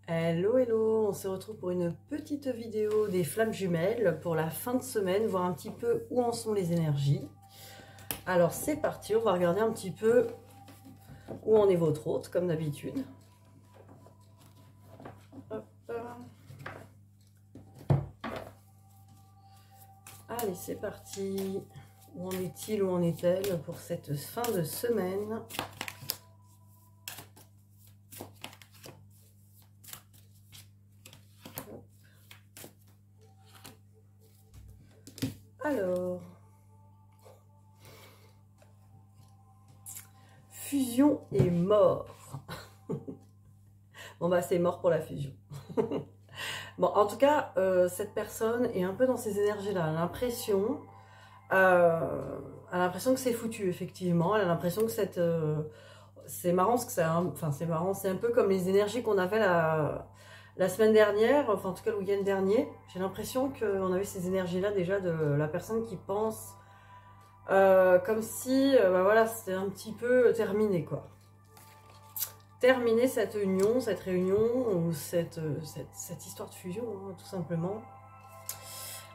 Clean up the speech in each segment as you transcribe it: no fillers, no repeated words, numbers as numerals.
Hello, hello, on se retrouve pour une petite vidéo des flammes jumelles pour la fin de semaine, voir un petit peu où en sont les énergies. Alors c'est parti, on va regarder un petit peu où en est votre hôte, comme d'habitude. Allez, c'est parti. Où en est-il, où en est-elle pour cette fin de semaine? Alors, fusion et mort. Bon bah c'est mort pour la fusion. Bon, en tout cas, cette personne est un peu dans ces énergies-là. Elle a l'impression que c'est foutu, effectivement. Elle a l'impression que c'est marrant, parce que c'est marrant, c'est un peu comme les énergies qu'on avait la semaine dernière, enfin en tout cas le week-end dernier. J'ai l'impression qu'on a eu ces énergies-là déjà de la personne qui pense comme si, bah voilà, c'était un petit peu terminé, quoi. Terminer cette union, cette réunion, ou cette histoire de fusion, hein, tout simplement.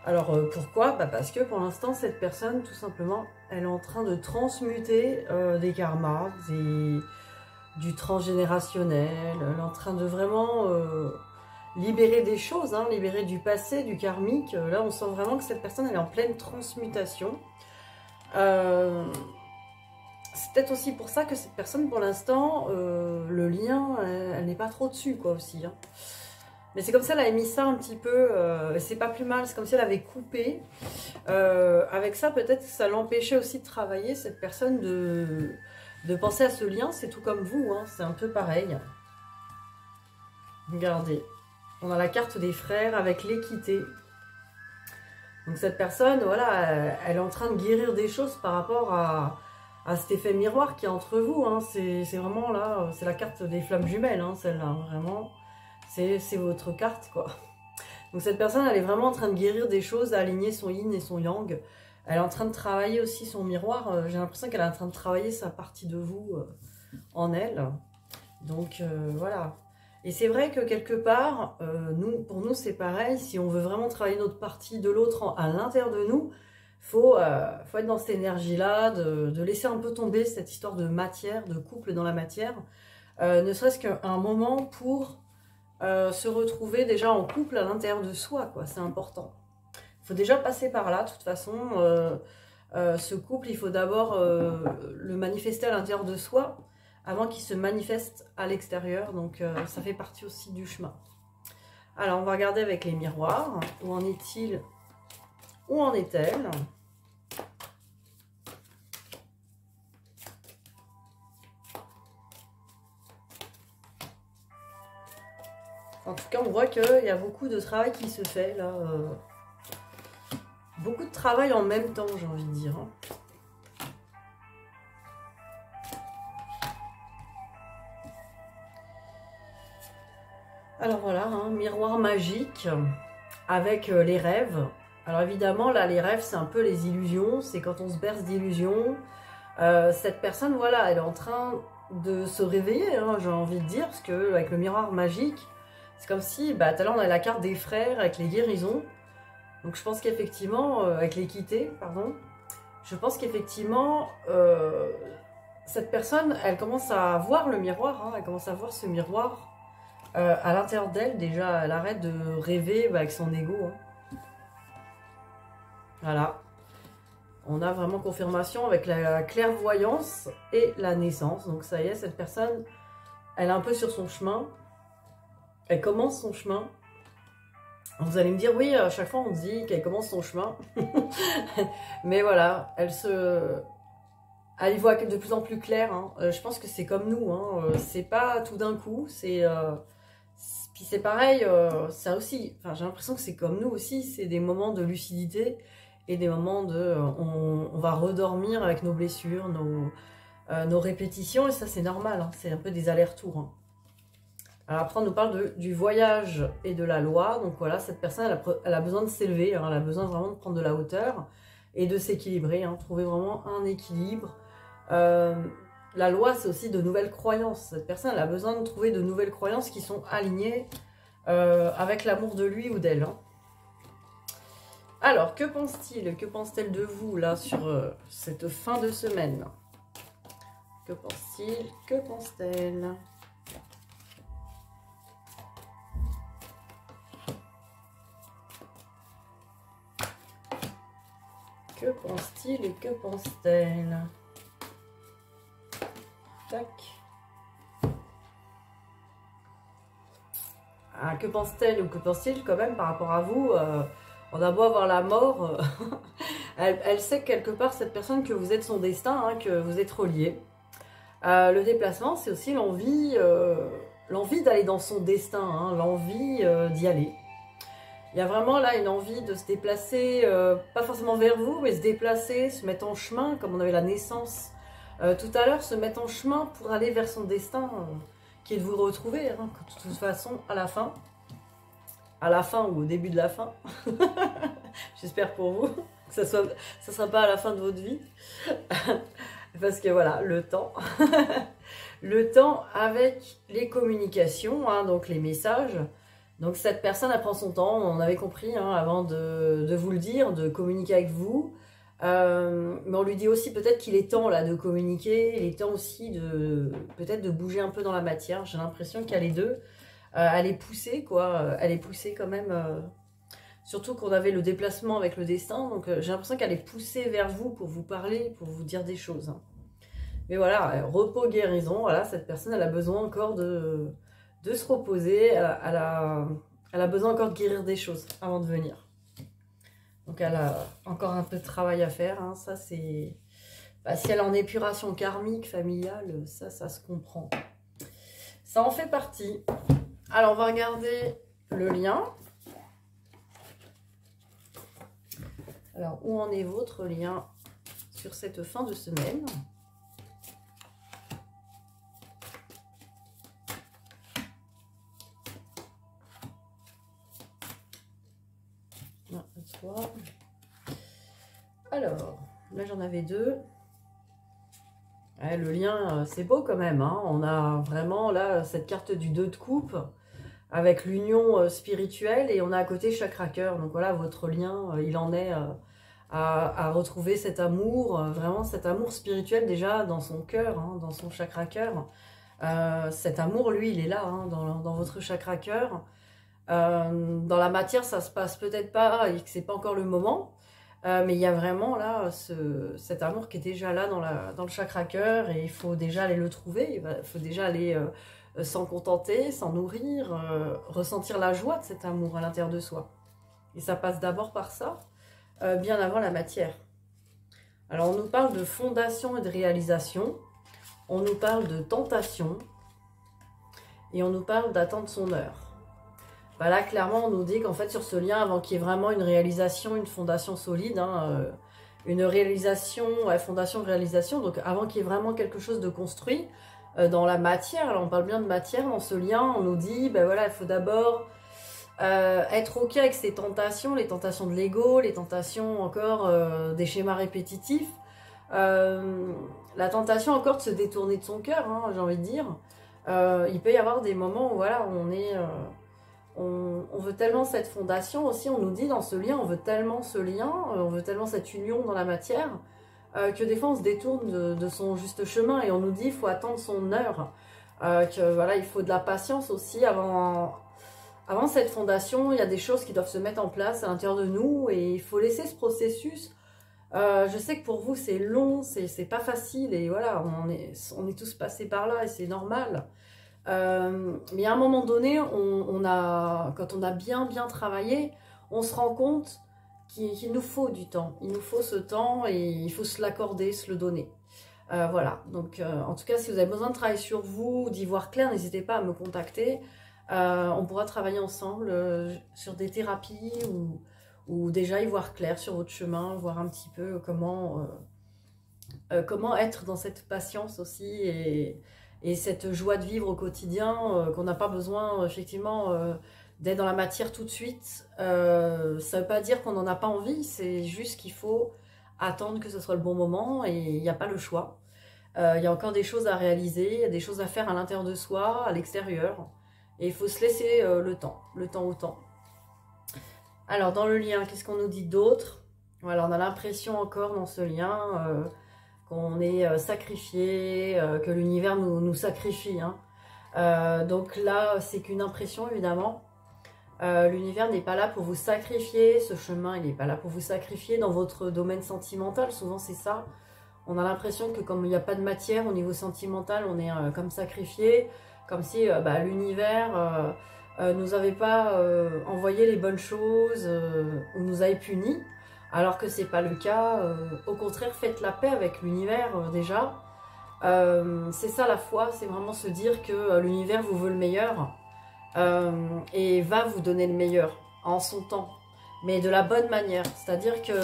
Alors pourquoi? Bah parce que pour l'instant, cette personne, tout simplement, elle est en train de transmuter des karmas, du transgénérationnel. Elle est en train de vraiment libérer des choses, hein, libérer du passé, du karmique. Là, on sent vraiment que cette personne, elle est en pleine transmutation. C'est peut-être aussi pour ça que cette personne, pour l'instant, le lien, elle n'est pas trop dessus, quoi, aussi. Hein. Mais c'est comme ça, elle a mis ça un petit peu, c'est pas plus mal, c'est comme si elle avait coupé. Avec ça, peut-être que ça l'empêchait aussi de travailler, cette personne, de penser à ce lien. C'est tout comme vous, hein, c'est un peu pareil. Regardez, on a la carte des frères avec l'équité. Donc cette personne, voilà, elle est en train de guérir des choses par rapport à cet effet miroir qui est entre vous. Hein. C'est vraiment là, c'est la carte des flammes jumelles, hein, celle-là, hein, vraiment. C'est votre carte, quoi. Donc cette personne, elle est vraiment en train de guérir des choses, d'aligner son yin et son yang. Elle est en train de travailler aussi son miroir. J'ai l'impression qu'elle est en train de travailler sa partie de vous en elle. Donc voilà. Et c'est vrai que quelque part, pour nous c'est pareil, si on veut vraiment travailler notre partie de l'autre à l'intérieur de nous, faut être dans cette énergie-là, de laisser un peu tomber cette histoire de matière, de couple dans la matière, ne serait-ce qu'un moment pour se retrouver déjà en couple à l'intérieur de soi, quoi. C'est important. Il faut déjà passer par là, de toute façon. Ce couple, il faut d'abord le manifester à l'intérieur de soi, avant qu'il se manifeste à l'extérieur. Donc ça fait partie aussi du chemin. Alors on va regarder avec les miroirs. Où en est-il? Où en est-elle? En tout cas, on voit qu'il y a beaucoup de travail qui se fait là. Beaucoup de travail en même temps, j'ai envie de dire. Hein. Alors voilà, hein, miroir magique avec les rêves. Alors évidemment, là, les rêves, c'est un peu les illusions. C'est quand on se berce d'illusions. Cette personne, voilà, elle est en train de se réveiller, hein, j'ai envie de dire, parce que avec le miroir magique, c'est comme si, bah, tout à l'heure, on a la carte des frères avec les guérisons. Donc je pense qu'effectivement, avec l'équité, pardon, je pense qu'effectivement, cette personne, elle commence à voir le miroir, hein, elle commence à voir ce miroir à l'intérieur d'elle. Déjà, elle arrête de rêver avec son ego. Hein. Voilà. On a vraiment confirmation avec la clairvoyance et la naissance. Donc ça y est, cette personne, elle est un peu sur son chemin. Elle commence son chemin. Vous allez me dire, oui, à chaque fois on dit qu'elle commence son chemin. Mais voilà, elle y voit de plus en plus clair. Hein. Je pense que c'est comme nous. Hein. C'est pas tout d'un coup. Puis c'est pareil, ça aussi. Enfin, j'ai l'impression que c'est comme nous aussi. C'est des moments de lucidité et des moments de... on va redormir avec nos blessures, nos répétitions. Et ça, c'est normal. Hein. C'est un peu des allers-retours. Hein. Alors après, on nous parle du voyage et de la loi. Donc voilà, cette personne, elle a besoin de s'élever. Hein. Elle a besoin vraiment de prendre de la hauteur et de s'équilibrer. Hein. Trouver vraiment un équilibre. la loi, c'est aussi de nouvelles croyances. Cette personne, elle a besoin de trouver de nouvelles croyances qui sont alignées avec l'amour de lui ou d'elle. Hein. Alors, que pense-t-il? Que pense-t-elle de vous, là, sur cette fin de semaine? Que pense-t-il? Que pense-t-elle? Que pense-t-il et que pense-t-elle? Tac. Ah, que pense-t-elle ou que pense-t-il quand même par rapport à vous? On a beau avoir la mort, elle sait quelque part, cette personne, que vous êtes son destin, hein, que vous êtes reliés. Le déplacement, c'est aussi l'envie d'aller dans son destin, hein, l'envie d'y aller. Il y a vraiment là une envie de se déplacer, pas forcément vers vous, mais se déplacer, se mettre en chemin, comme on avait la naissance tout à l'heure, se mettre en chemin pour aller vers son destin, qui est de vous retrouver, hein, de toute façon, à la fin ou au début de la fin. J'espère pour vous que ça ne sera pas à la fin de votre vie. Parce que voilà, le temps. Le temps avec les communications, hein, donc les messages. Donc cette personne, elle prend son temps, on avait compris, hein, avant de vous le dire, de communiquer avec vous. Mais on lui dit aussi peut-être qu'il est temps là de communiquer, il est temps aussi peut-être de bouger un peu dans la matière. J'ai l'impression qu'il y a les deux. Elle est poussée, quoi. Elle est poussée quand même. Surtout qu'on avait le déplacement avec le destin. Donc j'ai l'impression qu'elle est poussée vers vous pour vous parler, pour vous dire des choses. Hein. Mais voilà, repos, guérison. Voilà, cette personne, elle a besoin encore de se reposer. Elle a besoin encore de guérir des choses avant de venir. Donc elle a encore un peu de travail à faire. Hein. Ça, c'est... Bah, si elle est en épuration karmique, familiale, ça se comprend. Ça en fait partie. Alors, on va regarder le lien. Alors, où en est votre lien sur cette fin de semaine? Alors, là j'en avais deux. Ouais, le lien, c'est beau quand même. Hein. On a vraiment là cette carte du 2 de coupe avec l'union spirituelle et on a à côté chakra cœur. Donc voilà, votre lien, il en est à retrouver cet amour, vraiment cet amour spirituel déjà dans son cœur, hein, dans son chakra cœur. Cet amour, lui, il est là, hein, dans votre chakra cœur. Dans la matière, ça se passe peut-être pas et que c'est pas encore le moment, mais il y a vraiment là cet amour qui est déjà là dans le chakra cœur et il faut déjà aller le trouver, il faut déjà aller s'en contenter, s'en nourrir, ressentir la joie de cet amour à l'intérieur de soi. Et ça passe d'abord par ça, bien avant la matière. Alors on nous parle de fondation et de réalisation, on nous parle de tentation et on nous parle d'attendre son heure. Bah là, clairement, on nous dit qu'en fait, sur ce lien, avant qu'il y ait vraiment une réalisation, une fondation solide, hein, une réalisation, ouais, fondation-réalisation, donc avant qu'il y ait vraiment quelque chose de construit dans la matière, là, on parle bien de matière, dans ce lien, on nous dit, ben voilà, il faut d'abord être OK avec ces tentations, les tentations de l'ego, les tentations encore des schémas répétitifs, la tentation encore de se détourner de son cœur, hein, j'ai envie de dire. Il peut y avoir des moments où, voilà, on est... On veut tellement cette fondation aussi, on nous dit dans ce lien, on veut tellement ce lien, on veut tellement cette union dans la matière, que des fois on se détourne de son juste chemin et on nous dit il faut attendre son heure, que voilà, il faut de la patience aussi avant cette fondation, il y a des choses qui doivent se mettre en place à l'intérieur de nous et il faut laisser ce processus. Je sais que pour vous c'est long, c'est pas facile et voilà, on est tous passés par là et c'est normal. Mais à un moment donné, quand on a bien travaillé, on se rend compte qu'il nous faut du temps. Il nous faut ce temps et il faut se l'accorder, se le donner. Voilà, donc en tout cas, si vous avez besoin de travailler sur vous, d'y voir clair, n'hésitez pas à me contacter. On pourra travailler ensemble sur des thérapies ou déjà y voir clair sur votre chemin, voir un petit peu comment être dans cette patience aussi et cette joie de vivre au quotidien, qu'on n'a pas besoin effectivement d'être dans la matière tout de suite. Ça ne veut pas dire qu'on n'en a pas envie, c'est juste qu'il faut attendre que ce soit le bon moment et il n'y a pas le choix. Il y a encore des choses à réaliser, il y a des choses à faire à l'intérieur de soi, à l'extérieur. Et il faut se laisser le temps au temps. Alors, dans le lien, qu'est-ce qu'on nous dit d'autre? Voilà, on a l'impression encore dans ce lien qu'on est sacrifié, que l'univers nous sacrifie. Hein. Donc là, c'est qu'une impression, évidemment. L'univers n'est pas là pour vous sacrifier, ce chemin, il n'est pas là pour vous sacrifier dans votre domaine sentimental. Souvent, c'est ça. On a l'impression que comme il n'y a pas de matière au niveau sentimental, on est comme sacrifié, comme si l'univers nous avait pas envoyé les bonnes choses ou nous avait punis, alors que c'est pas le cas. Au contraire, faites la paix avec l'univers déjà. C'est ça la foi, c'est vraiment se dire que l'univers vous veut le meilleur et va vous donner le meilleur en son temps, mais de la bonne manière. C'est-à-dire que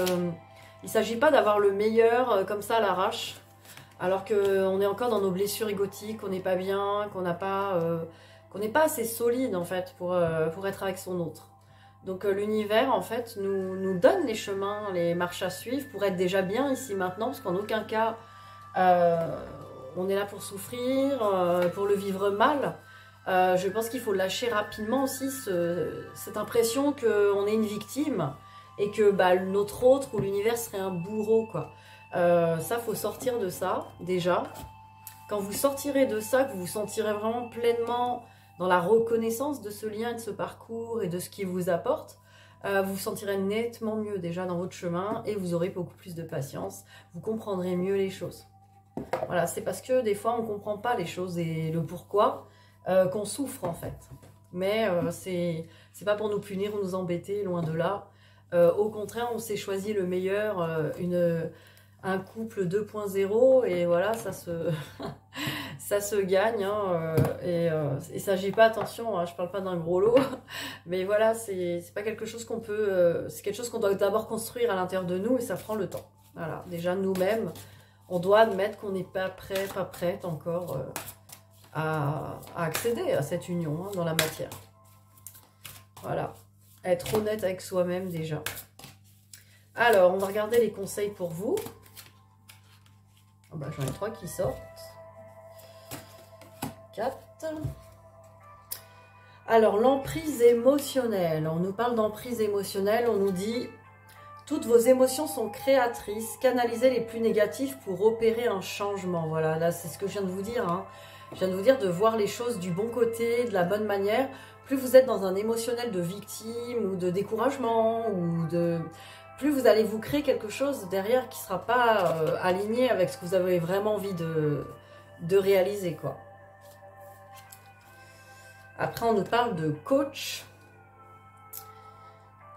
il ne s'agit pas d'avoir le meilleur comme ça à l'arrache, alors qu'on est encore dans nos blessures égotiques, qu'on n'est pas bien, qu'on n'est pas assez solide en fait pour être avec son autre. Donc l'univers en fait nous donne les chemins, les marches à suivre pour être déjà bien ici maintenant, parce qu'en aucun cas on est là pour souffrir, pour le vivre mal. Je pense qu'il faut lâcher rapidement aussi cette impression qu'on est une victime et que notre autre ou l'univers serait un bourreau, quoi. Ça, faut sortir de ça, déjà. Quand vous sortirez de ça, que vous vous sentirez vraiment pleinement dans la reconnaissance de ce lien, de ce parcours et de ce qu'il vous apporte, vous vous sentirez nettement mieux déjà dans votre chemin et vous aurez beaucoup plus de patience. Vous comprendrez mieux les choses. Voilà, c'est parce que des fois, on ne comprend pas les choses et le pourquoi qu'on souffre, en fait. Mais c'est pas pour nous punir ou nous embêter, loin de là. Au contraire, on s'est choisi le meilleur, un couple 2.0 et voilà, ça se gagne. Hein, et il ne s'agit pas, attention, hein, je ne parle pas d'un gros lot, mais voilà, c'est pas quelque chose qu'on peut... c'est quelque chose qu'on doit d'abord construire à l'intérieur de nous et ça prend le temps. Voilà, déjà nous-mêmes, on doit admettre qu'on n'est pas prêt, pas prête encore à accéder à cette union hein, dans la matière. Voilà. Être honnête avec soi-même déjà. Alors, on va regarder les conseils pour vous. Oh bah, j'en ai 3 qui sortent. 4. Alors, l'emprise émotionnelle. On nous parle d'emprise émotionnelle. On nous dit, toutes vos émotions sont créatrices. Canalisez les plus négatifs pour opérer un changement. Voilà, là, c'est ce que je viens de vous dire. Hein. Je viens de vous dire de voir les choses du bon côté, de la bonne manière. Plus vous êtes dans un émotionnel de victime ou de découragement, plus vous allez vous créer quelque chose derrière qui ne sera pas aligné avec ce que vous avez vraiment envie de réaliser, quoi. Après, on nous parle de coach.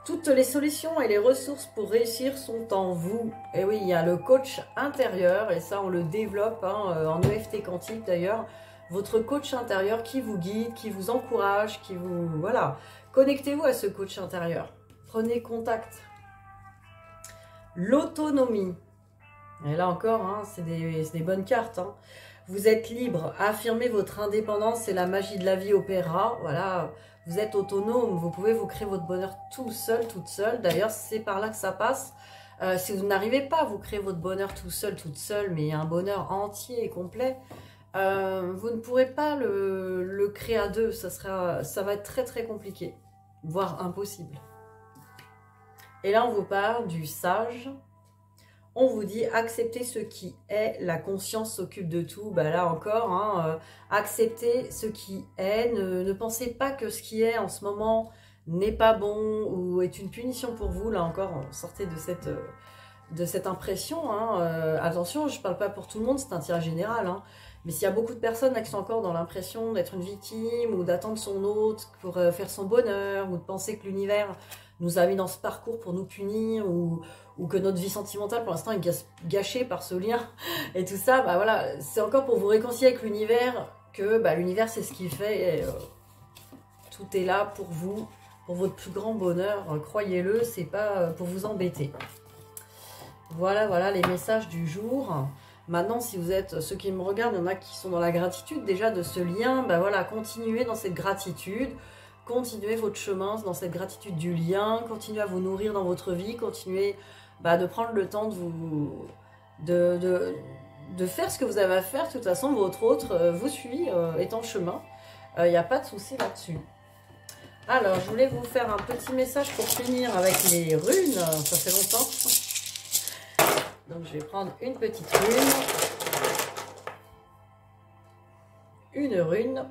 Toutes les solutions et les ressources pour réussir sont en vous. Et oui, il y a le coach intérieur, et ça, on le développe hein, en EFT quantique d'ailleurs. Votre coach intérieur qui vous guide, qui vous encourage, qui vous... Voilà. Connectez-vous à ce coach intérieur. Prenez contact. L'autonomie. Et là encore, hein, c'est des bonnes cartes. Hein. Vous êtes libre. Affirmez votre indépendance et la magie de la vie opéra. Voilà. Vous êtes autonome. Vous pouvez vous créer votre bonheur tout seul, toute seule. D'ailleurs, c'est par là que ça passe. Si vous n'arrivez pas à vous créer votre bonheur tout seul, toute seule, mais un bonheur entier et complet... vous ne pourrez pas le créer à deux, ça va être très très compliqué, voire impossible. Et là on vous parle du sage, on vous dit acceptez ce qui est, la conscience s'occupe de tout, bah là encore, hein, acceptez ce qui est, ne pensez pas que ce qui est en ce moment n'est pas bon ou est une punition pour vous, là encore sortez de cette impression, hein. Attention, je ne parle pas pour tout le monde, c'est un tirage général, hein. Mais s'il y a beaucoup de personnes là, qui sont encore dans l'impression d'être une victime ou d'attendre son autre pour faire son bonheur ou de penser que l'univers nous a mis dans ce parcours pour nous punir ou que notre vie sentimentale pour l'instant est gâchée par ce lien et tout ça, bah voilà, c'est encore pour vous réconcilier avec l'univers que bah, l'univers c'est ce qu'il fait et tout est là pour vous, pour votre plus grand bonheur, croyez-le, c'est pas pour vous embêter. Voilà les messages du jour. Maintenant, si vous êtes, ceux qui me regardent, il y en a qui sont dans la gratitude déjà de ce lien, ben voilà, continuez dans cette gratitude, continuez votre chemin dans cette gratitude du lien, continuez à vous nourrir dans votre vie, continuez de prendre le temps de faire ce que vous avez à faire. De toute façon, votre autre vous suit, est en chemin. Il n'y a pas de souci là-dessus. Alors, je voulais vous faire un petit message pour finir avec les runes. Ça fait longtemps. Donc, je vais prendre une petite rune. Une rune.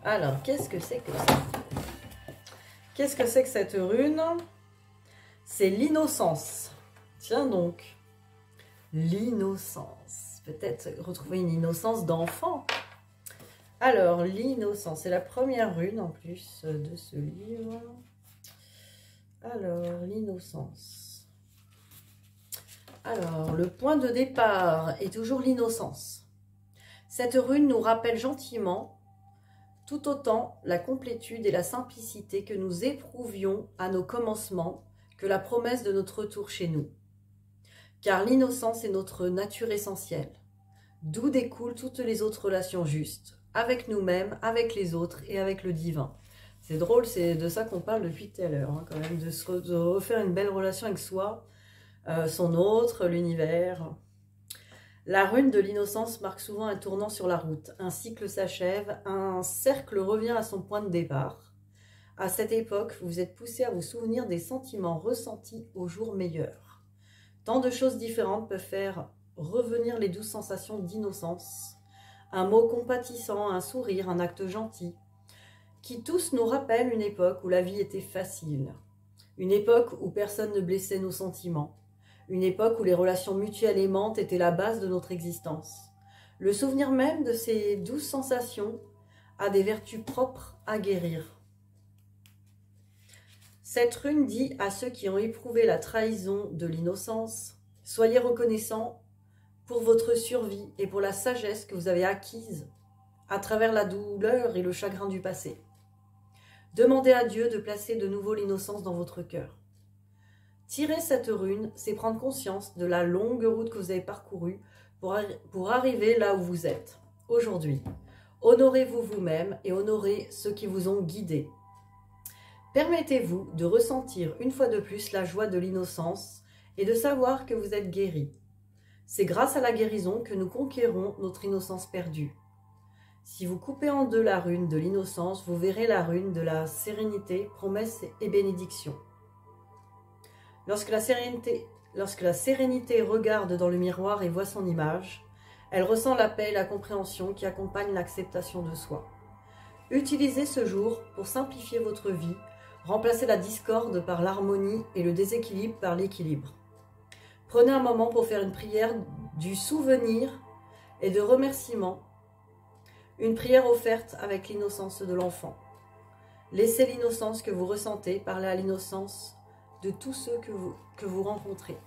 Alors, qu'est-ce que c'est que ça? Qu'est-ce que c'est que cette rune? C'est l'innocence. Tiens donc. L'innocence. Peut-être retrouver une innocence d'enfant. Alors, l'innocence, c'est la première rune en plus de ce livre. Alors, l'innocence. Alors, le point de départ est toujours l'innocence. Cette rune nous rappelle gentiment tout autant la complétude et la simplicité que nous éprouvions à nos commencements que la promesse de notre retour chez nous. Car l'innocence est notre nature essentielle, d'où découlent toutes les autres relations justes, avec nous-mêmes, avec les autres et avec le divin. C'est drôle, c'est de ça qu'on parle depuis tout à l'heure, hein, quand même, de refaire une belle relation avec soi, son autre, l'univers. La rune de l'innocence marque souvent un tournant sur la route. Un cycle s'achève, un cercle revient à son point de départ. À cette époque, vous êtes poussé à vous souvenir des sentiments ressentis aux jours meilleurs. Tant de choses différentes peuvent faire revenir les douces sensations d'innocence. Un mot compatissant, un sourire, un acte gentil, qui tous nous rappellent une époque où la vie était facile. Une époque où personne ne blessait nos sentiments. Une époque où les relations mutuelles aimantes étaient la base de notre existence. Le souvenir même de ces douces sensations a des vertus propres à guérir. Cette rune dit à ceux qui ont éprouvé la trahison de l'innocence, soyez reconnaissants pour votre survie et pour la sagesse que vous avez acquise à travers la douleur et le chagrin du passé. Demandez à Dieu de placer de nouveau l'innocence dans votre cœur. Tirer cette rune, c'est prendre conscience de la longue route que vous avez parcourue pour arriver là où vous êtes aujourd'hui. Honorez-vous vous-même et honorez ceux qui vous ont guidé. Permettez-vous de ressentir une fois de plus la joie de l'innocence et de savoir que vous êtes guéri. C'est grâce à la guérison que nous conquérons notre innocence perdue. Si vous coupez en deux la rune de l'innocence, vous verrez la rune de la sérénité, promesse et bénédiction. Lorsque la sérénité regarde dans le miroir et voit son image, elle ressent la paix et la compréhension qui accompagnent l'acceptation de soi. Utilisez ce jour pour simplifier votre vie, remplacer la discorde par l'harmonie et le déséquilibre par l'équilibre. Prenez un moment pour faire une prière du souvenir et de remerciement, une prière offerte avec l'innocence de l'enfant. Laissez l'innocence que vous ressentez parler à l'innocence de tous ceux que vous rencontrez.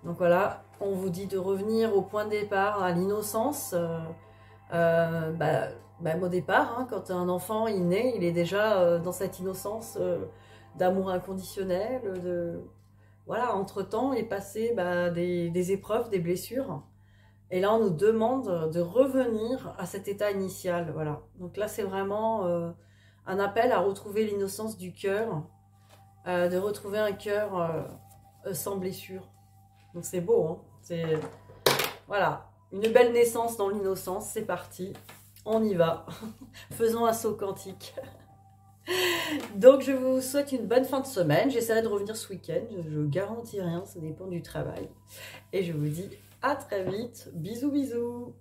Donc voilà, on vous dit de revenir au point de départ, à l'innocence. Même au départ, hein, quand un enfant il naît, il est déjà dans cette innocence d'amour inconditionnel. Voilà, entre-temps, est passé des épreuves, des blessures. Et là, on nous demande de revenir à cet état initial. Voilà. Donc là, c'est vraiment un appel à retrouver l'innocence du cœur, de retrouver un cœur sans blessure. Donc c'est beau, hein. C'est voilà, une belle naissance dans l'innocence. C'est parti, on y va. Faisons un saut quantique. Donc je vous souhaite une bonne fin de semaine. J'essaierai de revenir ce week-end. Je garantis rien, ça dépend du travail. Et je vous dis à très vite. Bisous bisous.